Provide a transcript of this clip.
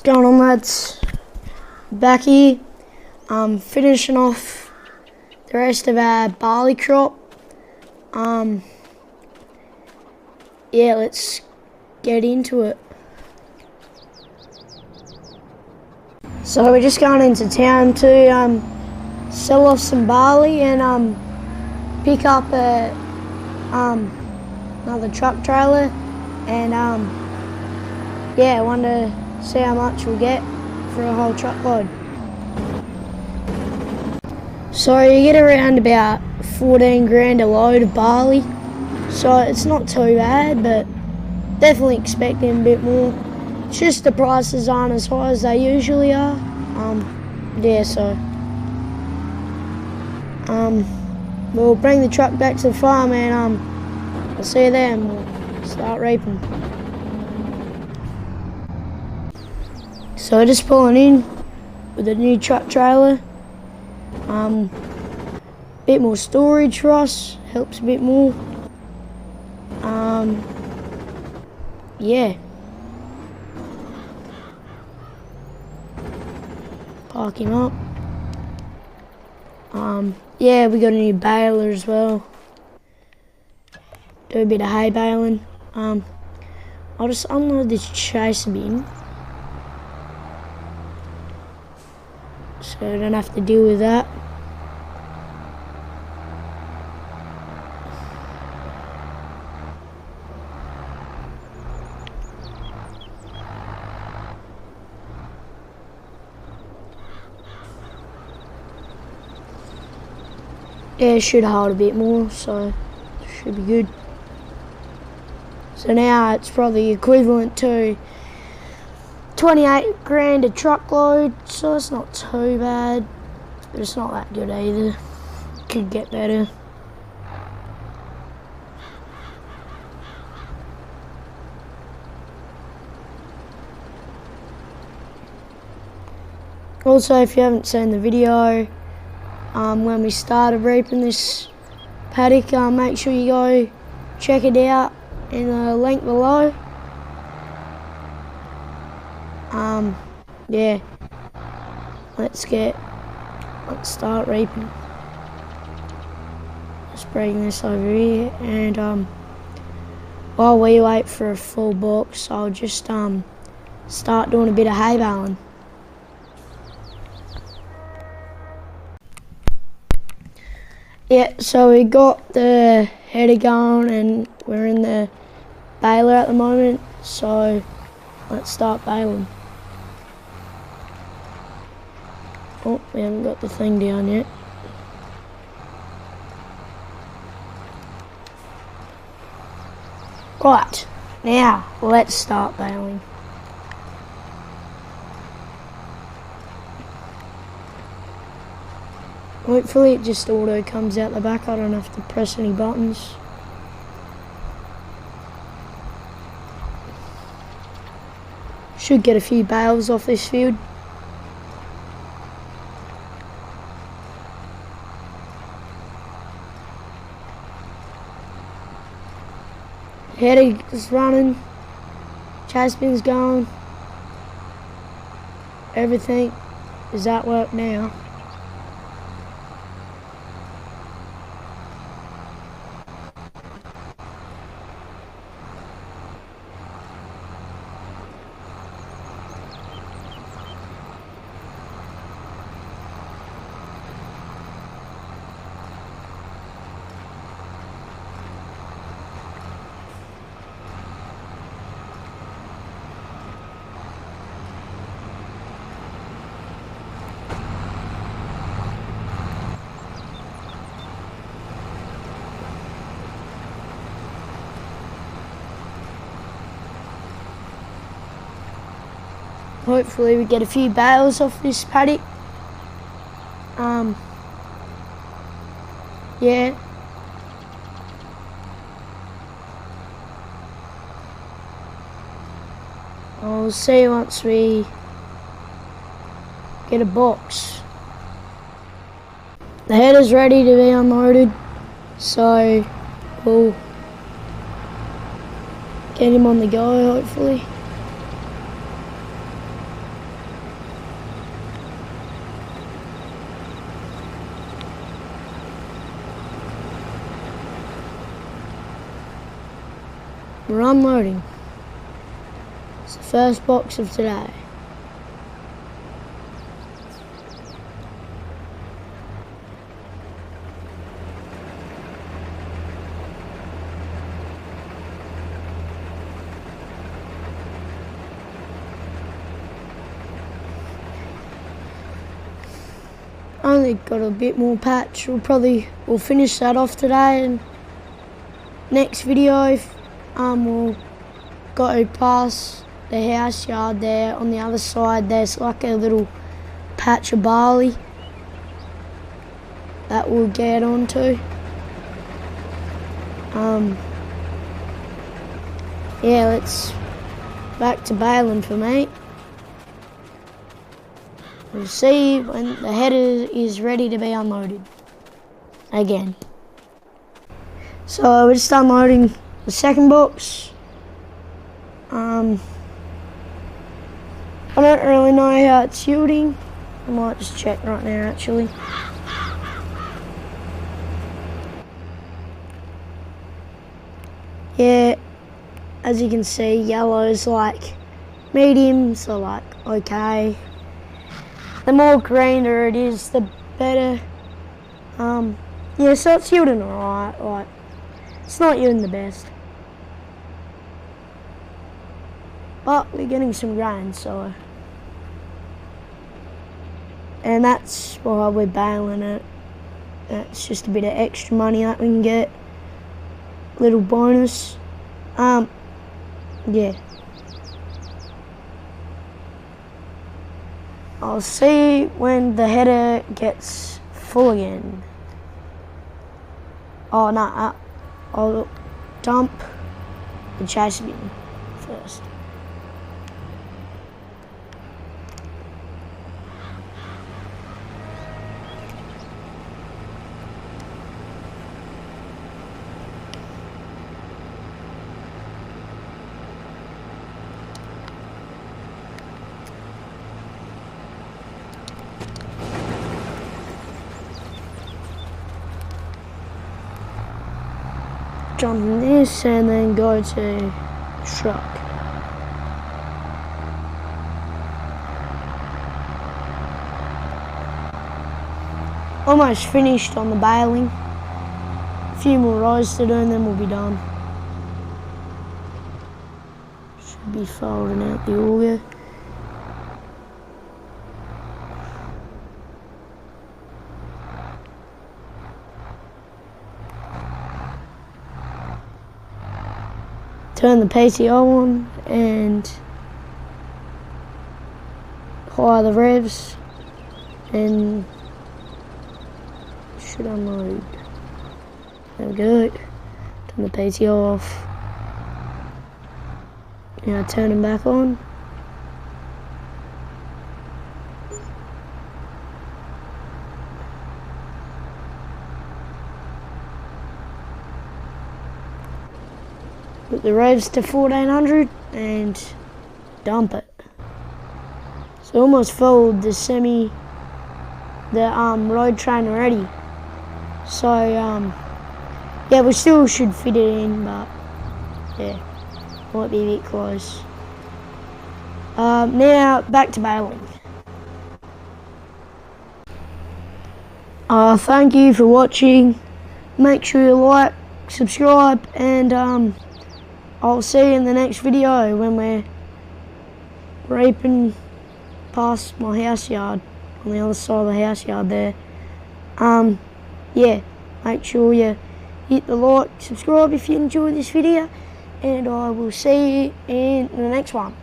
going on, lads? Back here, finishing off the rest of our barley crop. Yeah, let's get into it. So we're just going into town to sell off some barley and pick up another truck trailer, and yeah, I want to see how much we'll get for a whole truckload. So you get around about 14 grand a load of barley, so it's not too bad, but definitely expecting a bit more. It's just the prices aren't as high as they usually are. Yeah, so we'll bring the truck back to the farm and I'll see you there and we'll start reaping. So we're just pulling in with a new truck trailer. Bit more storage for us, helps a bit more. Yeah. Park him up. Yeah, we got a new baler as well. Do a bit of hay baling. I'll just unload this chaser bin, so I don't have to deal with that. Yeah, it should hold a bit more, so it should be good. So now it's probably equivalent to 28 grand a truckload, so it's not too bad, but it's not that good either. Could get better. Also, if you haven't seen the video, when we started reaping this paddock, make sure you go check it out in the link below. Yeah, let's start reaping. Just bring this over here, and while we wait for a full box, I'll just start doing a bit of hay baling. Yeah, so we got the header going and we're in the baler at the moment, so let's start baling. Oh, we haven't got the thing down yet. Right, now let's start baling. Hopefully it just auto comes out the back, I don't have to press any buttons. Should get a few bales off this field. Header is running, chase bin's going, everything is at work now. Hopefully we get a few bales off this paddock. Yeah. I'll see once we get a box. The header's ready to be unloaded, so we'll get him on the go hopefully. we're unloading. It's the first box of today. Only got a bit more patch. We'll finish that off today, and next video we'll go past the house yard there. On the other side there's like a little patch of barley that we'll get onto. Yeah, let's back to baling for me. We'll see when the header is ready to be unloaded again. So we're just unloading the second box. I don't really know how it's yielding. I might just check right now actually. Yeah, as you can see, yellow's like medium, so like okay. The more greener it is, the better. Yeah, so it's yielding alright. Like, it's not yielding the best, but we're getting some grain, so. And that's why we're baling it. It's just a bit of extra money that we can get. Little bonus. Yeah. I'll see when the header gets full again. Oh no, I'll dump the chase bin first. Jump in this and then go to truck. Almost finished on the baling. A few more rows to do and then we'll be done. Should be folding out the auger. Turn the Pt2 on and higher the revs and should unload. There we go. Turn the Pt2 off. Now turn him back on. Put the revs to 1400 and dump it. So almost filled the road train already. So yeah, we still should fit it in, but yeah, might be a bit close. Now back to baling. Thank you for watching. Make sure you like, subscribe, and I'll see you in the next video when we're reaping past my house yard, on the other side of the house yard there. Yeah, make sure you hit the like, subscribe if you enjoyed this video, and I will see you in the next one.